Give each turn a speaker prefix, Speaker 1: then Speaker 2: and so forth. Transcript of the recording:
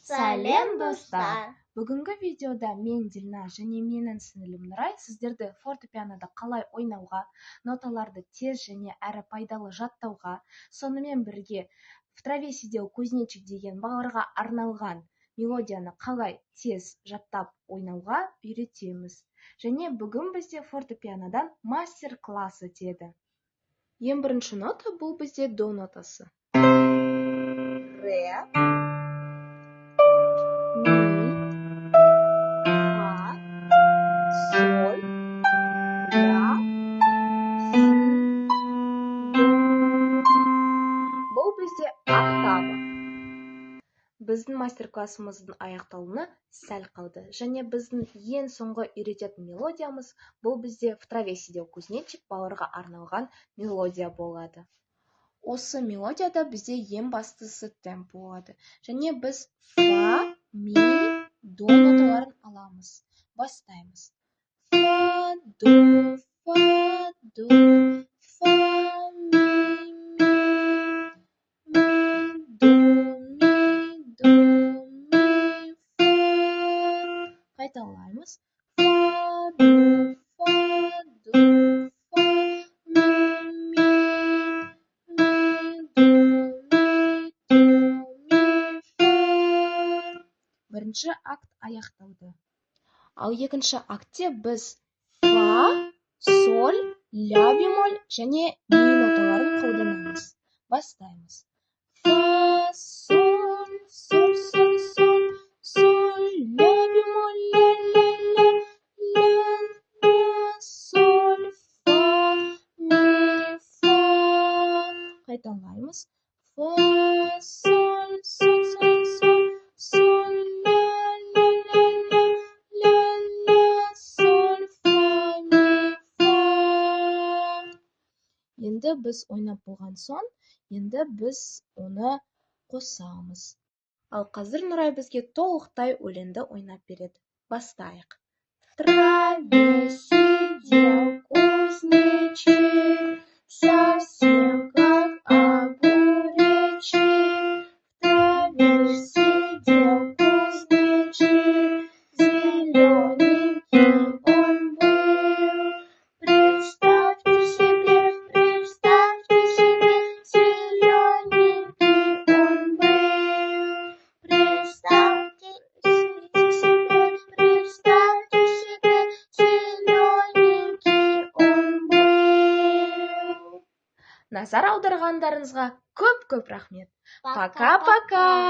Speaker 1: Сәлем достар!
Speaker 2: Бүгінгі видеода мен Дильна және менің сіңілім Нұрай сіздерді фортепианода қалай ойнауға, ноталарды тез және әрі пайдалы жаттауға, сонымен бірге «В траве сидел кузнечик» деген балаларға арналған мелодияны қалай тез жаттап ойнауға үйретеміз. Және бүгін бізде фортепианодан мастер-класс өтеді. Ең бірінші нота бұл бізде до нотасы.
Speaker 1: Ре,
Speaker 2: Соль, ля, си, до. Бұл бізде октава. Біздің мастер-классымыздың аяқталуына сәл қалды. Және біздің ең соңғы үйрететін мелодиямыз бұл бізде «В траве сидел кузнечик» балаларға арналған мелодия болады. Осы мелодияда бізде ең бастысы темп болады. Және біз фа, ми, до ноталарын аламыз. Бастаймыз. Фа, до, фа, до, фа, ми, до, ми, фа. Қайталаймыз. Фа, до, фа, до, фа, ми, бірінші акт аяқталды. Ал екінші актте біз фа, соль, ля бемоль және ми ноталарын қолданамыз. Бастаймыз. Фа, соль, соль, соль, соль, соль, ля бемоль, ля, ля, ля, ля, ля, соль, фа, ми, фа. Қайталаймыз. Фа, соль, соль, соль, соль, соль, ля, ля, ля, ля, ля, ля, соль, фа, ми, фа. Енді біз ойнап болған соң, енді біз оны қосамыз. Ал қазір Нұрай бізге толықтай өлеңді ойнап береді. Бастайық. В траве сидел кузнечик, совсем как огуречек. В траве сидел кузнечик, зелененький он был. Представьте себе, зелененький он был. Представьте себе, зелененький он был. Назар аударғандарыңызға көп-көп рахмет. Пока-пока!